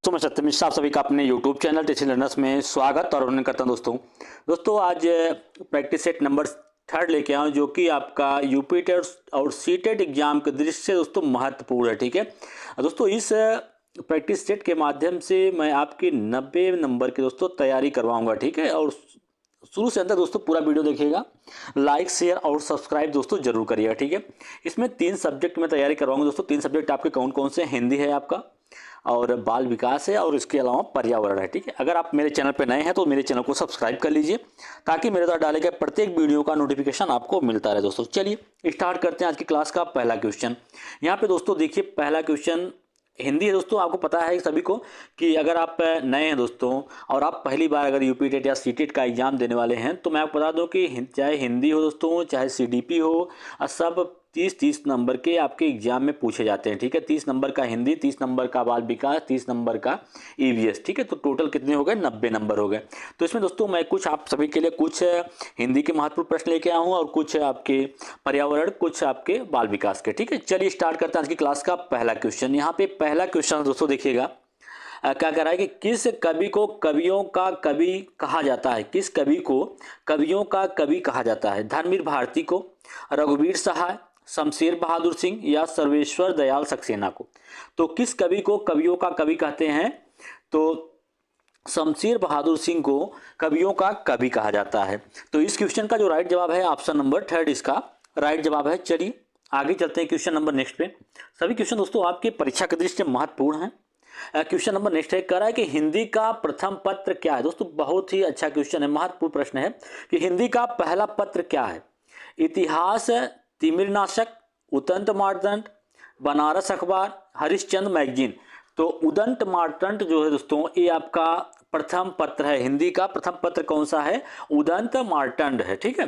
तो मैं सत्यम मिश्रा आप सभी का अपने YouTube चैनल टीचिंग लर्नर्स में स्वागत और अभिनंदन करता हूं। दोस्तों आज प्रैक्टिस सेट नंबर 3 लेके आया हूं जो कि आपका यूपी टेट और सी टेट एग्जाम के दृष्टि से दोस्तों महत्वपूर्ण है। ठीक है दोस्तों, इस प्रैक्टिस सेट के माध्यम से मैं आपकी 90 नंबर की दोस्तों तैयारी करवाऊंगा। ठीक है, और शुरू से अंत तक दोस्तों पूरा वीडियो देखिएगा, लाइक शेयर और सब्सक्राइब दोस्तों जरूर करिएगा। ठीक है, इसमें 3 सब्जेक्ट में तैयारी करवाऊंगा दोस्तों। 3 सब्जेक्ट आपके कौन कौन से? हिंदी है आपका, और बाल विकास है, और इसके अलावा पर्यावरण है। ठीक है, अगर आप मेरे चैनल पर नए हैं तो मेरे चैनल को सब्सक्राइब कर लीजिए ताकि मेरे द्वारा डाले गए प्रत्येक वीडियो का नोटिफिकेशन आपको मिलता रहे। दोस्तों चलिए स्टार्ट करते हैं आज की क्लास का पहला क्वेश्चन। यहाँ पे दोस्तों देखिए, पहला क्वेश्चन हिंदी है दोस्तों। आपको पता है सभी को कि अगर आप नए हैं दोस्तों और आप पहली बार अगर यूपी टेट या सी टेट का एग्जाम देने वाले हैं तो मैं आपको बता दूं कि चाहे हिंदी हो दोस्तों, चाहे सीडीपी हो, सब 30 नंबर के आपके एग्जाम में पूछे जाते हैं। ठीक है, 30 नंबर का हिंदी, 30 नंबर का बाल विकास, 30 नंबर का ईवीएस। ठीक है, तो टोटल कितने हो गए? 90 नंबर हो गए। तो इसमें दोस्तों मैं कुछ आप सभी के लिए कुछ हिंदी के महत्वपूर्ण प्रश्न लेके आया हूँ और कुछ आपके पर्यावरण, कुछ आपके बाल विकास के। ठीक है, चलिए स्टार्ट करते हैं आज की क्लास का पहला क्वेश्चन। यहाँ पे पहला क्वेश्चन दोस्तों देखिएगा, क्या कह रहा है कि किस कवि को कवियों का कवि कहा जाता है? किस कवि को कवियों का कवि कहा जाता है? धर्मवीर भारती को, रघुवीर सहाय, शमशेर बहादुर सिंह या सर्वेश्वर दयाल सक्सेना को? तो किस कवि को कवियों का कवि कहते हैं? तो शमशेर बहादुर सिंह को कवियों का कवि कहा जाता है। तो इस क्वेश्चन का जो राइट जवाब है ऑप्शन नंबर 3 इसका राइट जवाब है। चलिए आगे चलते हैं क्वेश्चन नंबर नेक्स्ट पे। सभी क्वेश्चन दोस्तों आपकी परीक्षा के दृष्टि से महत्वपूर्ण है। क्वेश्चन नंबर नेक्स्ट है, कह रहा है कि हिंदी का प्रथम पत्र क्या है? दोस्तों बहुत ही अच्छा क्वेश्चन है, महत्वपूर्ण प्रश्न है कि हिंदी का पहला पत्र क्या है? इतिहास, तिमिरनाशक, उदंत मार्तंड, बनारस अखबार, हरिश्चंद्र मैगजीन? तो उदंत मार्तंड जो है दोस्तों ये आपका प्रथम पत्र है। हिंदी का प्रथम पत्र कौन सा है? उदंत मार्तंड है। ठीक है,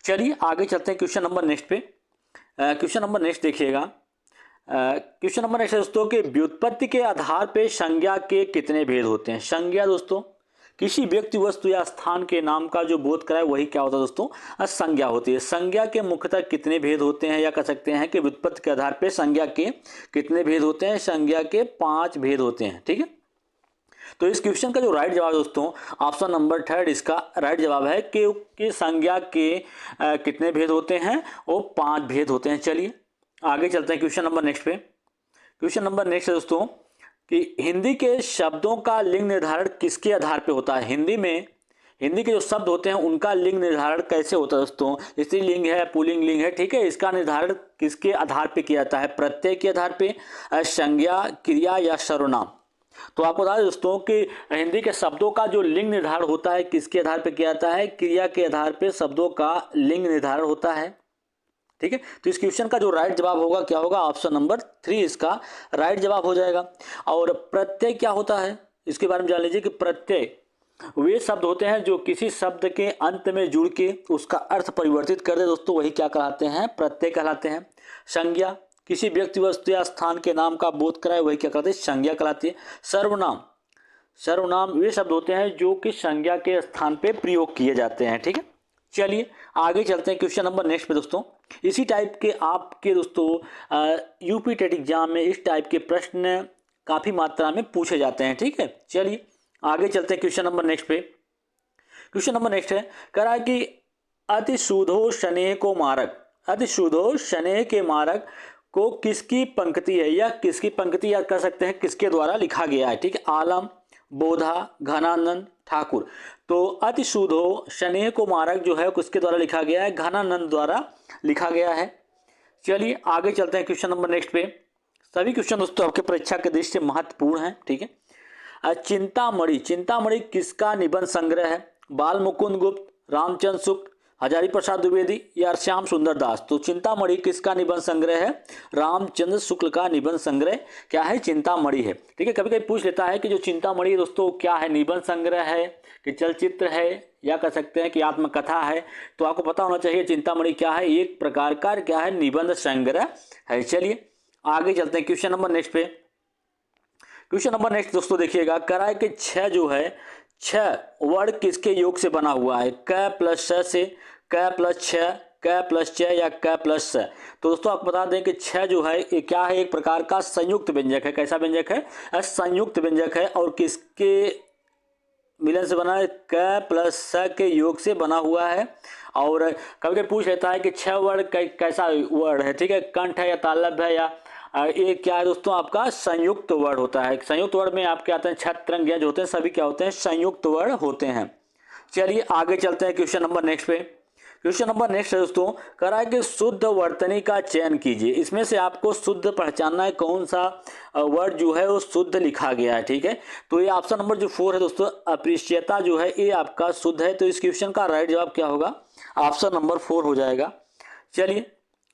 चलिए आगे चलते हैं क्वेश्चन नंबर नेक्स्ट पे। क्वेश्चन नंबर नेक्स्ट देखिएगा, क्वेश्चन नंबर नेक्स्ट है दोस्तों कि व्युत्पत्ति के आधार पे संज्ञा के कितने भेद होते हैं? संज्ञा दोस्तों किसी व्यक्ति, वस्तु या स्थान के नाम का जो बोध कराए वही क्या होता है दोस्तों? संज्ञा होती है। संज्ञा के मुख्यतः कितने भेद होते हैं, या कह सकते हैं कि व्युत्पत्ति के आधार पे संज्ञा के कितने भेद होते हैं? संज्ञा के 5 भेद होते हैं। ठीक है, तो इस क्वेश्चन का जो राइट जवाब दोस्तों ऑप्शन नंबर 3 इसका राइट जवाब है कि संज्ञा के कितने भेद होते हैं? वो 5 भेद होते हैं। चलिए आगे चलते हैं क्वेश्चन नंबर नेक्स्ट पे। क्वेश्चन नंबर नेक्स्ट है दोस्तों कि हिंदी के शब्दों का लिंग निर्धारण किसके आधार पे होता है? हिंदी के जो शब्द होते हैं उनका लिंग निर्धारण कैसे होता है दोस्तों? स्त्रीलिंग है, पुल्लिंग लिंग है। ठीक है, इसका निर्धारण किसके आधार पे किया जाता है? प्रत्यय के आधार पे, संज्ञा, क्रिया या सर्वनाम? तो आपको बता दें दोस्तों कि हिंदी के शब्दों का जो लिंग निर्धारण होता है किसके आधार पे किया जाता है? क्रिया के आधार पे शब्दों का लिंग निर्धारण होता है। ठीक है, तो इस क्वेश्चन का जो राइट जवाब होगा क्या होगा? ऑप्शन नंबर 3 इसका राइट जवाब हो जाएगा। और प्रत्यय क्या होता है इसके बारे में जान लीजिए कि प्रत्यय वे शब्द होते हैं जो किसी शब्द के अंत में जुड़ के उसका अर्थ परिवर्तित कर दे दोस्तों, वही क्या कहलाते हैं? प्रत्यय कहलाते हैं। संज्ञा किसी व्यक्ति, वस्तु या स्थान के नाम का बोध कराए वही क्या कहलाते हैं? संज्ञा कहलाती है। सर्वनाम वे शब्द होते हैं जो कि संज्ञा के स्थान पे प्रयोग किए जाते हैं। ठीक है, चलिए आगे चलते हैं क्वेश्चन नंबर नेक्स्ट पे दोस्तों। इसी टाइप के आपके दोस्तों यूपी टेट एग्जाम में इस टाइप के प्रश्न काफ़ी मात्रा में पूछे जाते हैं। ठीक है, चलिए आगे चलते हैं क्वेश्चन नंबर नेक्स्ट पे। क्वेश्चन नंबर नेक्स्ट है, कह रहा है कि अति शुद्धो स्नेह को मारक, अति शुद्धो स्नेह के मारक को किसकी पंक्ति है, या किसकी पंक्ति याद कर सकते हैं किसके द्वारा लिखा गया है? ठीक है, आलम, बोधा, घनानंद, ठाकुर? तो अति शुद्धो स्नेह को मारक जो है किसके द्वारा लिखा गया है? घनानंद द्वारा लिखा गया है। चलिए आगे चलते हैं क्वेश्चन नंबर नेक्स्ट पे। सभी क्वेश्चन दोस्तों आपके परीक्षा के दृष्टि से महत्वपूर्ण है। ठीक है, चिंतामणि किसका निबंध संग्रह है? बाल मुकुंद गुप्त, रामचंद्र शुक्ल, हजारी प्रसाद द्विवेदी या श्याम सुंदर दास? तो चिंतामणि किसका निबंध संग्रह है? रामचंद्र शुक्ल का निबंध संग्रह क्या है? चिंतामणि है। ठीक है, कभी कभी पूछ लेता है कि जो चिंतामणि दोस्तों क्या है? निबंध संग्रह है कि चलचित्र है, या कह सकते हैं कि आत्मकथा है? तो आपको पता होना चाहिए चिंतामणि क्या है। एक प्रकार का क्या है? निबंध संग्रह है। चलिए आगे चलते हैं क्वेश्चन नंबर नेक्स्ट पे। क्वेश्चन नंबर नेक्स्ट दोस्तों देखिएगा, कह रहा है कि 6 जो है 6 वर्ड किसके योग से बना हुआ है? क प्लस श से, क प्लस 6, क प्लस च या क प्लस स। तो दोस्तों आपको बता दें कि छ जो है ये क्या है, एक प्रकार का संयुक्त व्यंजक है। कैसा व्यंजक है? संयुक्त व्यंजक है और किसके मिलन से बना है? क प्लस स के योग से बना हुआ है। और कभी कभी पूछ लेता है कि छ वर्ण कैसा वर्ण है, ठीक है, कंठ है या तालव्य है या ये क्या है दोस्तों? आपका संयुक्त वर्ण होता है। संयुक्त वर्ण में आपके आते हैं छत्र तरंग जो होते हैं सभी क्या होते हैं? संयुक्त वर्ण होते हैं। चलिए आगे चलते हैं क्वेश्चन नंबर नेक्स्ट पे। क्वेश्चन नंबर नेक्स्ट है दोस्तों, करा है कि शुद्ध वर्तनी का चयन कीजिए। इसमें से आपको शुद्ध पहचानना है कौन सा वर्ड जो है वो शुद्ध लिखा गया है, ठीक है। तो ये ऑप्शन नंबर जो 4 है दोस्तों, अप्रियता जो है ये आपका शुद्ध है। तो इस क्वेश्चन का राइट जवाब क्या होगा? ऑप्शन नंबर 4 हो जाएगा। चलिए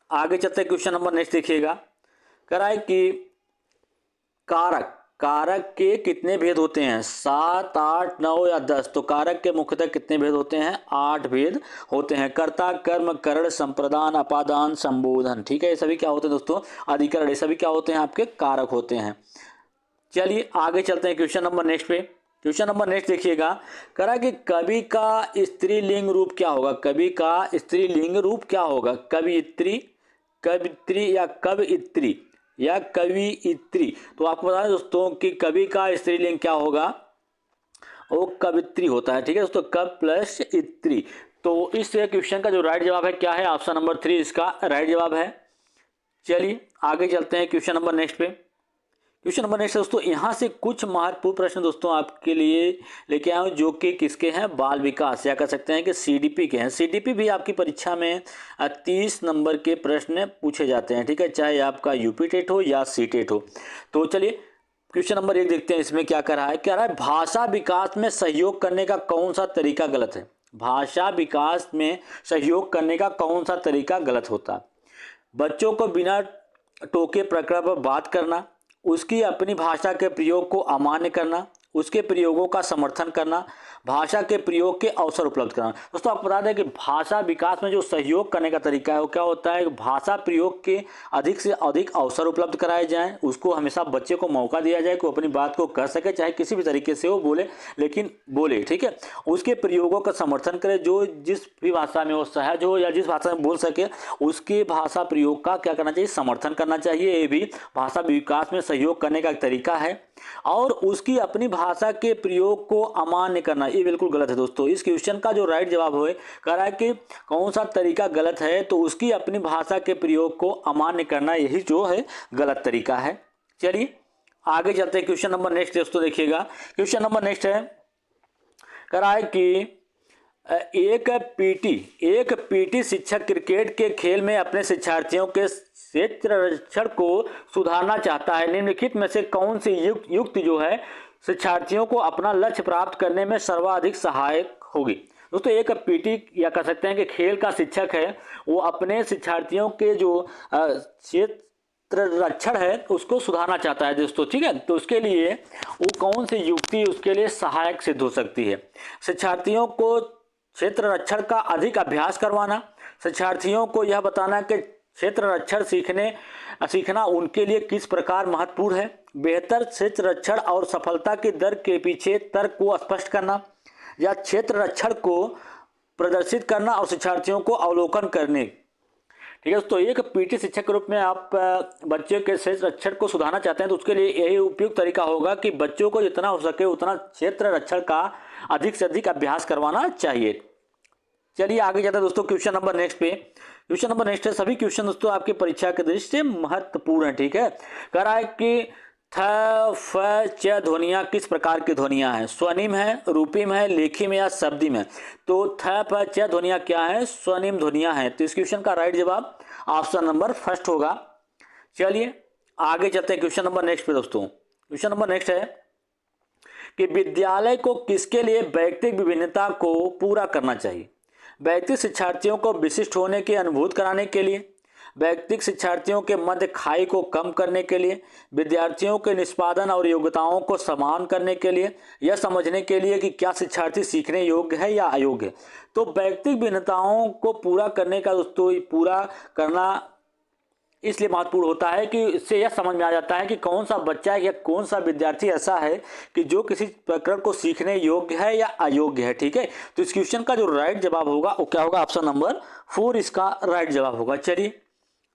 आगे चलते हैं, क्वेश्चन नंबर नेक्स्ट देखिएगा। करा है कि कारक के कितने भेद होते हैं? 7, 8, 9 या 10। तो कारक के मुख्यतः कितने भेद होते हैं? 8 भेद होते हैं। कर्ता, कर्म, करण, संप्रदान, अपादान, संबोधन, ठीक है। ये सभी क्या होते हैं दोस्तों? अधिकरण। ये सभी क्या होते हैं? आपके कारक होते हैं। चलिए आगे चलते हैं क्वेश्चन नंबर नेक्स्ट पे। क्वेश्चन नंबर नेक्स्ट देखिएगा, करा कि कवि का स्त्रीलिंग रूप क्या होगा? कवि का स्त्रीलिंग रूप क्या होगा? कवियत्री, कवित्री या कवयित्री या कवियित्री। तो आपको बता दें दोस्तों कि कवि का स्त्रीलिंग क्या होगा? वो कवित्री होता है, ठीक है दोस्तों, कव प्लस इत्री। तो इस क्वेश्चन का जो राइट जवाब है क्या है? ऑप्शन नंबर 3 इसका राइट जवाब है। चलिए आगे चलते हैं क्वेश्चन नंबर नेक्स्ट पे। क्वेश्चन नंबर नेक्स्ट दोस्तों, यहाँ से कुछ महत्वपूर्ण प्रश्न दोस्तों आपके लिए लेके आए हूँ जो कि किसके हैं? बाल विकास या कह सकते हैं कि सीडीपी के हैं। सीडीपी भी आपकी परीक्षा में 30 नंबर के प्रश्न पूछे जाते हैं, ठीक है, चाहे आपका यूपी टेट हो या सी टेट हो। तो चलिए क्वेश्चन नंबर 1 देखते हैं, इसमें क्या कर रहा है? कह रहा है भाषा विकास में सहयोग करने का कौन सा तरीका गलत है? भाषा विकास में सहयोग करने का कौन सा तरीका गलत होता है? बच्चों को बिना टोके प्रकरण पर बात करना, उसकी अपनी भाषा के प्रयोग को अमान्य करना, उसके प्रयोगों का समर्थन करना, भाषा के प्रयोग के अवसर उपलब्ध कराना। दोस्तों आपको बता दें कि भाषा विकास में जो सहयोग करने का तरीका है वो क्या होता है? भाषा प्रयोग के अधिक से अधिक अवसर उपलब्ध कराए जाएं, उसको हमेशा बच्चे को मौका दिया जाए कि वो अपनी बात को कर सके, चाहे किसी भी तरीके से वो बोले, लेकिन बोले, ठीक है। उसके प्रयोगों का समर्थन करे, जो जिस भी भाषा में वो सहज हो या जिस भाषा में बोल सके उसके भाषा प्रयोग का क्या करना चाहिए? समर्थन करना चाहिए। ये भी भाषा विकास में सहयोग करने का एक तरीका है। और उसकी अपनी भाषा के प्रयोग को अमान्य करना, ये बिल्कुल गलत है दोस्तों। इस क्वेश्चन का जो राइट जवाब है कह रहा है कि कौन सा तरीका गलत है? तो उसकी अपनी भाषा के प्रयोग को अमान्य करना, यही जो है गलत तरीका है। चलिए आगे चलते हैं, क्वेश्चन नंबर नेक्स्ट दोस्तों देखिएगा। क्वेश्चन नंबर नेक्स्ट है, कह रहा है कि एक पीटी शिक्षक क्रिकेट के खेल में अपने शिक्षार्थियों के क्षेत्ररक्षण को सुधारना चाहता है। निम्नलिखित में से कौन सी युक्ति जो है शिक्षार्थियों को अपना लक्ष्य प्राप्त करने में सर्वाधिक सहायक होगी? दोस्तों एक पीटी या कह सकते हैं कि खेल का शिक्षक है, वो अपने शिक्षार्थियों के जो क्षेत्र रक्षण है उसको सुधारना चाहता है दोस्तों, ठीक है। तो उसके लिए वो कौन सी युक्ति उसके लिए सहायक सिद्ध हो सकती है? शिक्षार्थियों को क्षेत्र रक्षण का अधिक अभ्यास करवाना, शिक्षार्थियों को यह बताना कि क्षेत्र रक्षण सीखना उनके लिए किस प्रकार महत्वपूर्ण है, बेहतर क्षेत्र रक्षण और सफलता की दर के पीछे तर्क को स्पष्ट करना, या क्षेत्र रक्षण को प्रदर्शित करना और शिक्षार्थियों को अवलोकन करने, ठीक है। तो एक पीटी शिक्षक के रूप में आप बच्चों के क्षेत्र रक्षण को सुधारना चाहते हैं तो उसके लिए यही उपयुक्त तरीका होगा कि बच्चों को जितना हो सके उतना क्षेत्र रक्षण का अधिक से अधिक अभ्यास करवाना चाहिए। चलिए आगे जाते हैं दोस्तों क्वेश्चन नंबर नेक्स्ट पे। क्वेश्चन नंबर नेक्स्ट है, सभी क्वेश्चन दोस्तों आपकी परीक्षा के दृष्टि से महत्वपूर्ण है, ठीक है। कह रहा है कि थ फ च ध्वनियाँ किस प्रकार की ध्वनियाँ हैं? स्वनिम है, रूपिम है, लेखिम या शब्दिम है? तो थ फ च ध्वनियाँ क्या है? स्वनिम ध्वनियाँ हैं। तो इस क्वेश्चन का राइट जवाब ऑप्शन नंबर फर्स्ट होगा। चलिए आगे चलते हैं क्वेश्चन नंबर नेक्स्ट पे दोस्तों। क्वेश्चन नंबर नेक्स्ट है कि विद्यालय को किसके लिए व्यक्तिगत विभिन्नता को पूरा करना चाहिए? व्यक्तिगत शिक्षार्थियों को विशिष्ट होने की अनुभूति कराने के लिए, व्यक्तिगत शिक्षार्थियों के मध्य खाई को कम करने के लिए, विद्यार्थियों के निष्पादन और योग्यताओं को समान करने के लिए, यह समझने के लिए कि क्या शिक्षार्थी सीखने योग्य है या अयोग्य है। तो व्यक्तिगत भिन्नताओं को पूरा करने का दोस्तों पूरा करना इसलिए महत्वपूर्ण होता है कि इससे यह समझ में आ जाता है कि कौन सा बच्चा या कौन सा विद्यार्थी ऐसा है कि जो किसी प्रकरण को सीखने योग्य है या अयोग्य है, ठीक है। तो इस क्वेश्चन का जो राइट जवाब होगा वो क्या होगा? ऑप्शन नंबर 4 इसका राइट जवाब होगा। चलिए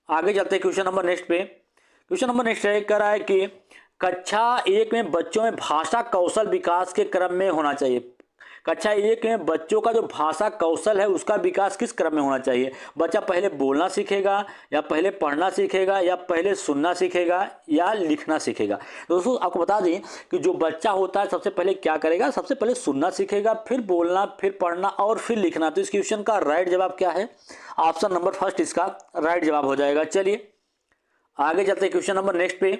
आगे चलते हैं क्वेश्चन नंबर नेक्स्ट पे। क्वेश्चन नंबर नेक्स्ट है, कह रहा है कि कक्षा 1 में बच्चों में भाषा कौशल विकास के क्रम में होना चाहिए। कक्षा 1 में बच्चों का जो भाषा कौशल है उसका विकास किस क्रम में होना चाहिए। बच्चा पहले बोलना सीखेगा, या पहले पढ़ना सीखेगा, या पहले सुनना सीखेगा, या लिखना सीखेगा। दोस्तों आपको बता दें कि जो बच्चा होता है सबसे पहले क्या करेगा, सबसे पहले सुनना सीखेगा, फिर बोलना, फिर पढ़ना और फिर लिखना। तो इस क्वेश्चन का राइट जवाब क्या है, ऑप्शन नंबर फर्स्ट इसका राइट जवाब हो जाएगा। चलिए आगे चलते हैं क्वेश्चन नंबर नेक्स्ट पे।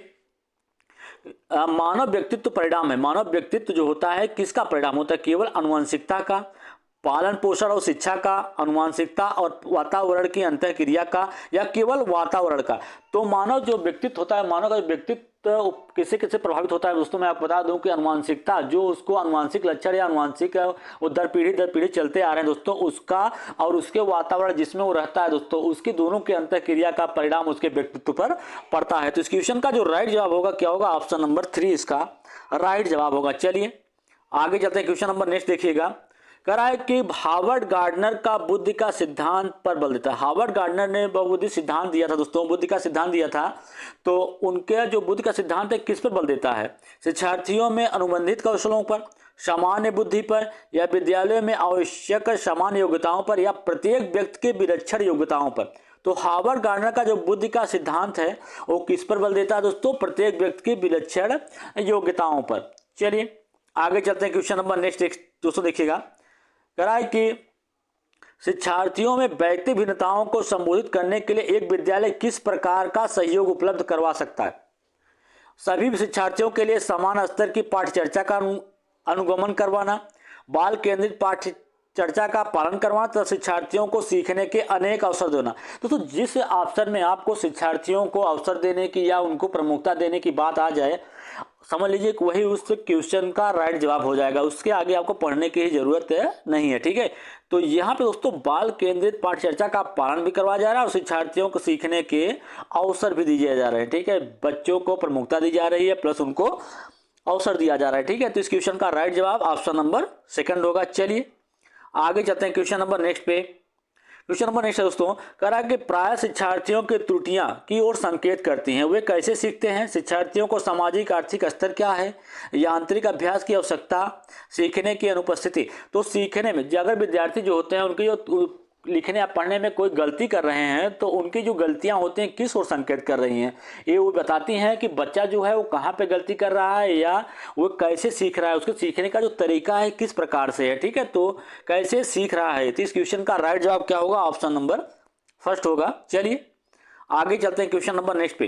मानव व्यक्तित्व परिणाम है। मानव व्यक्तित्व जो होता है किसका परिणाम होता है, केवल आनुवंशिकता का, पालन पोषण और शिक्षा का, आनुवंशिकता और वातावरण की अंतःक्रिया का, या केवल वातावरण का। तो मानव जो व्यक्तित्व होता है, मानव का व्यक्तित्व किससे किससे प्रभावित होता है दोस्तों, मैं आपको बता दूं कि आनुवंशिकता, जो उसको आनुवंशिक लक्षण या आनुवंशिक वो दर पीढ़ी चलते आ रहे हैं दोस्तों, उसका और उसके वातावरण जिसमें वो रहता है दोस्तों, उसकी दोनों की अंतःक्रिया का परिणाम उसके व्यक्तित्व पर पड़ता है। तो इस क्वेश्चन का जो राइट जवाब होगा क्या होगा, ऑप्शन नंबर 3 इसका राइट जवाब होगा। चलिए आगे चलते हैं क्वेश्चन नंबर नेक्स्ट देखिएगा। कह रहा है कि हार्वर्ड गार्डनर का बुद्धि का सिद्धांत पर बल देता है। हार्वर्ड गार्डनर ने बहुबुद्धि सिद्धांत दिया था दोस्तों, बुद्धि का सिद्धांत दिया था। तो उनके जो बुद्धि का सिद्धांत है किस पर बल देता है, शिक्षार्थियों में अनुबंधित कौशलों पर, सामान्य बुद्धि पर, या विद्यालयों में आवश्यक सामान्य योग्यताओं पर, या प्रत्येक व्यक्ति के विलक्षण योग्यताओं पर। तो हार्वर्ड गार्डनर का जो बुद्धि का सिद्धांत है वो किस पर बल देता है दोस्तों, प्रत्येक व्यक्ति की विलक्षण योग्यताओं पर। चलिए आगे चलते हैं क्वेश्चन नंबर नेक्स्ट दोस्तों देखिएगा। कह रहा है कि शिक्षार्थियों में व्यक्तिगत भिन्नताओं को संबोधित करने के लिए एक विद्यालय किस प्रकार का सहयोग उपलब्ध करवा सकता है। सभी शिक्षार्थियों के लिए समान स्तर की पाठ्य चर्चा का अनुगमन करवाना, बाल केंद्रित पाठ्य चर्चा का पालन करवाना तथा शिक्षार्थियों को सीखने के अनेक अवसर देना। दोस्तों जिस अवसर में आपको शिक्षार्थियों को अवसर देने की या उनको प्रमुखता देने की बात आ जाए, समझ लीजिए कि वही उस क्वेश्चन का राइट जवाब हो जाएगा, उसके आगे आपको पढ़ने की जरूरत नहीं है। ठीक है, तो यहाँ पे दोस्तों बाल केंद्रित पाठ्य चर्चा का पालन भी करवाया जा रहा है और शिक्षार्थियों को सीखने के अवसर भी दिए जा रहे हैं। ठीक है, बच्चों को प्रमुखता दी जा रही है प्लस उनको अवसर दिया जा रहा है। ठीक है, तो इस क्वेश्चन का राइट जवाब ऑप्शन नंबर सेकंड होगा। चलिए आगे चलते हैं क्वेश्चन नंबर नेक्स्ट पे। क्वेश्चन नंबर नेक्स्ट है दोस्तों, कह रहा है कि प्राय शिक्षार्थियों की त्रुटियां की ओर संकेत करती हैं। वे कैसे सीखते हैं, शिक्षार्थियों को सामाजिक आर्थिक स्तर क्या है, यांत्रिक अभ्यास की आवश्यकता, सीखने की अनुपस्थिति। तो सीखने में अगर विद्यार्थी जो होते हैं उनकी जो लिखने या पढ़ने में कोई गलती कर रहे हैं तो उनकी जो गलतियां होती हैं किस ओर संकेत कर रही हैं, ये वो बताती हैं कि बच्चा जो है वो कहाँ पे गलती कर रहा है या वो कैसे सीख रहा है, उसके सीखने का जो तरीका है किस प्रकार से है। ठीक है, तो कैसे सीख रहा है। तो इस क्वेश्चन का राइट जवाब क्या होगा, ऑप्शन नंबर फर्स्ट होगा। चलिए आगे चलते हैं क्वेश्चन नंबर नेक्स्ट पे।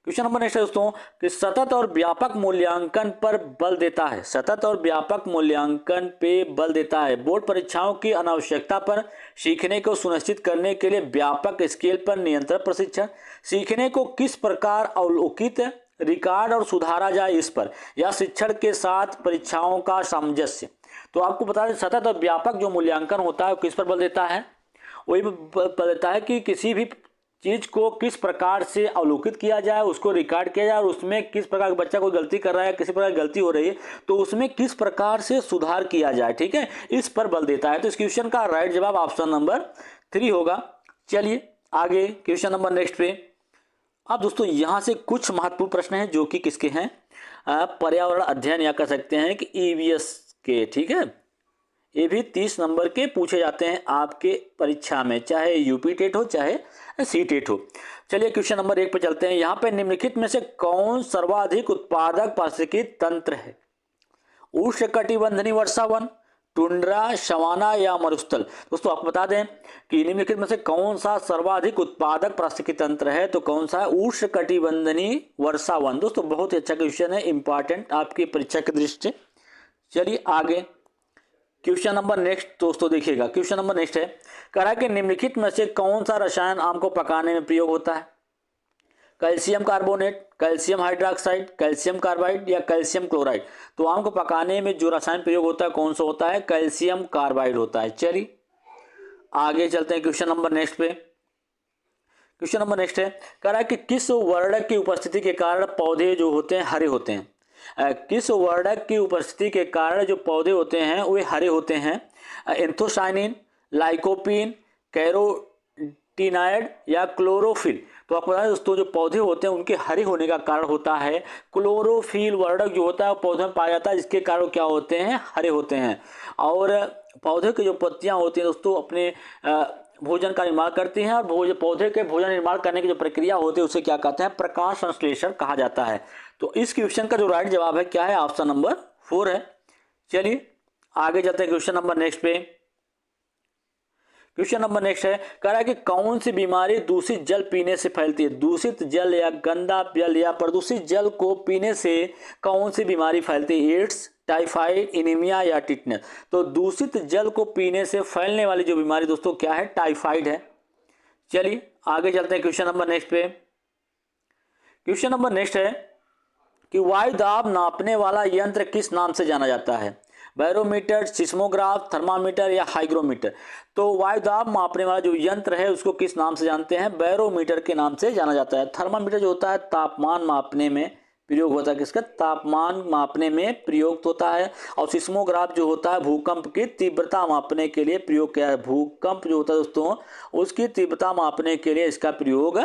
क्वेश्चन नंबर नेक्स्ट है दोस्तों कि सतत और व्यापक मूल्यांकन पर बल देता है। सतत और व्यापक मूल्यांकन पे बल देता है। बोर्ड परीक्षाओं की अनावश्यकता पर, सीखने को सुनिश्चित करने के लिए व्यापक स्केल पर नियंत्रण प्रशिक्षण, सीखने को किस प्रकार अवलोकित, रिकॉर्ड और सुधारा जाए इस पर, या शिक्षण के साथ परीक्षाओं का सामंजस्य। तो आपको बता दें सतत और व्यापक जो मूल्यांकन होता है वो किस पर बल देता है, वही बल देता है कि किसी भी चीज को किस प्रकार से अवलोकित किया जाए, उसको रिकॉर्ड किया जाए और उसमें किस प्रकार का बच्चा कोई गलती कर रहा है, किसी प्रकार की गलती हो रही है तो उसमें किस प्रकार से सुधार किया जाए। ठीक है, इस पर बल देता है। तो इस क्वेश्चन का राइट जवाब ऑप्शन नंबर 3 होगा। चलिए आगे क्वेश्चन नंबर नेक्स्ट पे। अब दोस्तों यहाँ से कुछ महत्वपूर्ण प्रश्न हैं जो कि किसके हैं, पर्यावरण अध्ययन या कह सकते हैं कि ईवीएस के। ठीक है, ये भी 30 नंबर के पूछे जाते हैं आपके परीक्षा में, चाहे यूपी टेट हो चाहे सी टेट हो। चलिए क्वेश्चन नंबर 1 पे चलते हैं। यहाँ पे निम्नलिखित में से कौन सर्वाधिक उत्पादक पारिस्थितिकी तंत्र है, उष्णकटिबंधीय वर्षा वन, टुंड्रा, सवाना या मरुस्थल। दोस्तों आपको बता दें कि निम्नलिखित में से कौन सा सर्वाधिक उत्पादक पारिस्थितिकी तंत्र है, तो कौन सा है, उष्णकटिबंधीय वर्षा वन। दोस्तों बहुत ही अच्छा क्वेश्चन है, इंपॉर्टेंट आपकी परीक्षा की दृष्टि से। चलिए आगे क्वेश्चन नंबर नेक्स्ट दोस्तों देखिएगा। क्वेश्चन नंबर नेक्स्ट है, कह रहा है कि निम्नलिखित में से कौन सा रसायन आम को पकाने में प्रयोग होता है, calcium carbonate, calcium hydroxide, calcium carbide या कैल्शियम क्लोराइड। तो आम को पकाने में जो रसायन प्रयोग होता है कौन सा होता है, कैल्शियम कार्बाइड होता है। चलिए आगे चलते हैं क्वेश्चन नंबर नेक्स्ट पे। क्वेश्चन नंबर नेक्स्ट है, कह रहा है कि किस वर्णक की उपस्थिति के कारण पौधे जो होते हैं हरे होते हैं। किस वर्णक की उपस्थिति के कारण जो पौधे होते हैं वे हरे होते हैं, एंथोसाइनिन, लाइकोपीन, कैरोटीनाइड या क्लोरोफिल। तो आपको पता है दोस्तों, जो पौधे होते हैं उनके हरे होने का कारण होता है क्लोरोफिल वर्णक जो होता है पौधे में पाया जाता है, जिसके कारण क्या होते हैं, हरे होते हैं। और पौधे की जो पत्तियां होती हैं दोस्तों अपने भोजन का निर्माण करती हैं, और पौधे के भोजन निर्माण करने की जो प्रक्रिया होती है उसे क्या कहते हैं, प्रकाश संश्लेषण कहा जाता है। तो इस क्वेश्चन का जो राइट जवाब है क्या है, ऑप्शन नंबर 4 है। चलिए आगे चलते हैं क्वेश्चन नंबर नेक्स्ट पे। क्वेश्चन नंबर नेक्स्ट है, कह रहा है कि कौन सी बीमारी दूषित जल पीने से फैलती है। दूषित जल या गंदा जल या प्रदूषित जल को पीने से कौन सी बीमारी फैलती है, एड्स, टाइफाइड, एनीमिया या टिटनेस। तो दूषित जल को पीने से फैलने वाली जो बीमारी दोस्तों क्या है, टाइफाइड है। चलिए आगे चलते हैं क्वेश्चन नंबर नेक्स्ट पे। क्वेश्चन नंबर नेक्स्ट है कि वायु दाब नापने वाला यंत्र किस नाम से जाना जाता है, बैरोमीटर, सिस्मोग्राफ, थर्मामीटर या हाइग्रोमीटर। तो वायु दाब मापने वाला जो यंत्र है उसको किस नाम से जानते हैं, बैरोमीटर के नाम से जाना जाता है। थर्मामीटर जो होता है तापमान मापने में प्रयोग होता है, किसका, तापमान मापने में प्रयोग होता है। और सिस्मोग्राफ जो होता है भूकंप की तीव्रता मापने के लिए प्रयोग किया है। भूकंप जो होता है दोस्तों उसकी तीव्रता मापने के लिए इसका प्रयोग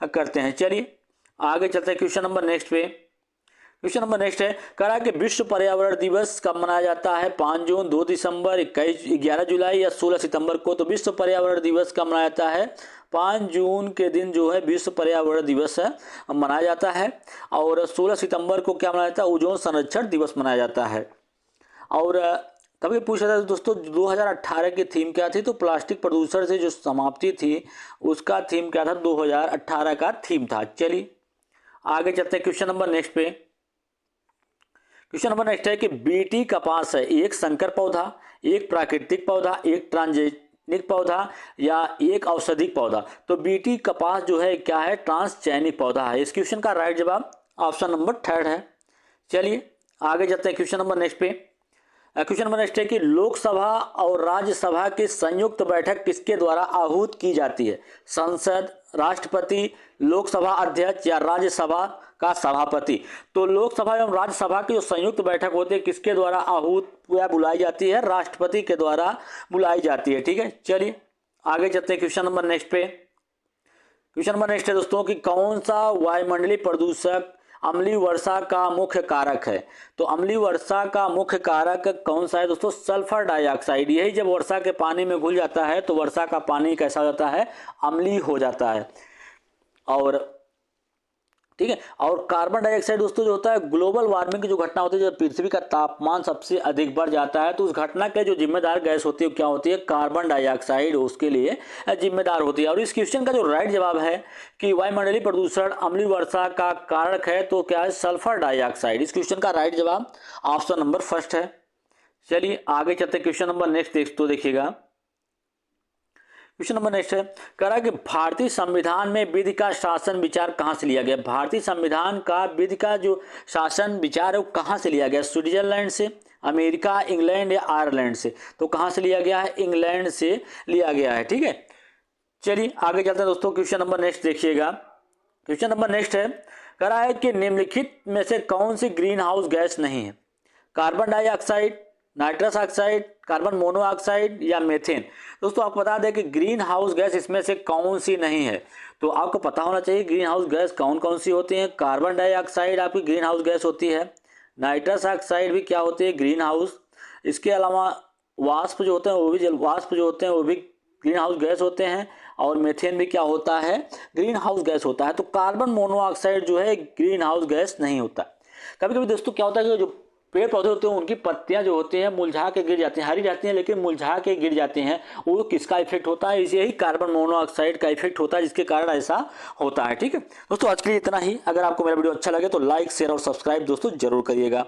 करते हैं। चलिए आगे चलते हैं क्वेश्चन नंबर नेक्स्ट पे। क्वेश्चन नंबर नेक्स्ट है, कह रहा है कि विश्व पर्यावरण दिवस कब मनाया जाता है, 5 जून, 2 दिसंबर, 11 जुलाई या 16 सितंबर को। तो विश्व पर्यावरण दिवस कब मनाया जाता है, 5 जून के दिन जो है विश्व पर्यावरण दिवस मनाया जाता है। और 16 सितंबर को क्या मनाया जाता है, ओजोन संरक्षण दिवस मनाया जाता है। और कभी पूछा था दोस्तों 2018 की थीम क्या थी, तो प्लास्टिक प्रदूषण से जो समाप्ति थी उसका थीम क्या था, 2018 का थीम था। चलिए आगे चलते हैं क्वेश्चन नंबर नेक्स्ट पे। क्वेश्चन नंबर नेक्स्ट है कि बीटी कपास है एक संकर पौधा, एक प्राकृतिक पौधा, एक ट्रांसजेनिक पौधा या एक औषधिक पौधा। तो बीटी कपास जो है क्या है, ट्रांसजेनिक पौधा है। इस क्वेश्चन का राइट जवाब ऑप्शन नंबर 3 है। चलिए आगे चलते हैं क्वेश्चन नंबर नेक्स्ट पे। क्वेश्चन नंबर नेक्स्ट है कि लोकसभा और राज्यसभा की संयुक्त बैठक किसके द्वारा आहूत की जाती है, संसद, राष्ट्रपति, लोकसभा अध्यक्ष या राज्यसभा का सभापति। तो लोकसभा एवं राज्यसभा की जो संयुक्त बैठक होती है किसके द्वारा आहूत या बुलाई जाती है, राष्ट्रपति के द्वारा बुलाई जाती है। ठीक है, चलिए आगे चलते हैं क्वेश्चन नंबर नेक्स्ट पे। क्वेश्चन नंबर नेक्स्ट है दोस्तों कि कौन सा वायुमंडलीय प्रदूषक अम्लीय वर्षा का मुख्य कारक है। तो अम्लीय वर्षा का मुख्य कारक कौन सा है दोस्तों, सल्फर डाइऑक्साइड। यही जब वर्षा के पानी में घुल जाता है तो वर्षा का पानी कैसा हो जाता है, अम्लीय हो जाता है। और ठीक है, और कार्बन डाइऑक्साइड दोस्तों जो होता है ग्लोबल वार्मिंग की जो घटना होती है, जब पृथ्वी का तापमान सबसे अधिक बढ़ जाता है तो उस घटना के जो जिम्मेदार गैस होती है क्या होती है, कार्बन डाइऑक्साइड उसके लिए जिम्मेदार होती है। और इस क्वेश्चन का जो राइट जवाब है कि वायुमंडलीय प्रदूषण अम्लीय वर्षा का कारक है, तो क्या है, सल्फर डाइऑक्साइड। इस क्वेश्चन का राइट जवाब ऑप्शन नंबर 1 है। चलिए आगे चलते क्वेश्चन नंबर नेक्स्ट तो देखिएगा। क्वेश्चन नंबर नेक्स्ट है, कह रहा है कि भारतीय संविधान में विधि का शासन विचार कहाँ से लिया गया। भारतीय संविधान का विधि का जो शासन विचार है वो कहाँ से लिया गया, स्विट्जरलैंड से, अमेरिका, इंग्लैंड या आयरलैंड से। तो कहाँ से लिया गया है, इंग्लैंड से लिया गया है। ठीक है, चलिए आगे चलते हैं दोस्तों। क्वेश्चन नंबर नेक्स्ट देखिएगा। क्वेश्चन नंबर नेक्स्ट है, कह रहा है कि निम्नलिखित में से कौन सी ग्रीन हाउस गैस नहीं है, carbon dioxide, nitrous oxide, carbon monoxide या मीथेन। दोस्तों आपको बता दें कि ग्रीन हाउस गैस इसमें से कौन सी नहीं है। तो आपको पता होना चाहिए ग्रीन हाउस गैस कौन कौन सी होती हैं। कार्बन डाइऑक्साइड आपकी ग्रीन हाउस गैस होती है, नाइट्रस ऑक्साइड भी क्या होती है, ग्रीन हाउस। इसके अलावा वाष्प जो होते हैं वो भी वाष्प जो होते हैं वो भी ग्रीन हाउस गैस होते हैं। और मीथेन भी क्या होता है, ग्रीन हाउस गैस होता है। तो कार्बन मोनोऑक्साइड जो है ग्रीन हाउस गैस नहीं होता। कभी कभी दोस्तों क्या होता है कि जो पेड़ पौधे होते हैं उनकी पत्तियां जो होती हैं मुरझा के गिर जाती हैं, हरी जाती हैं लेकिन मुरझा के गिर जाती हैं, वो किसका इफेक्ट होता है, इसे ही कार्बन मोनोऑक्साइड का इफेक्ट होता है, जिसके कारण ऐसा होता है। ठीक है दोस्तों, आज के लिए इतना ही। अगर आपको मेरा वीडियो अच्छा लगे तो लाइक, शेयर और सब्सक्राइब दोस्तों जरूर करिएगा।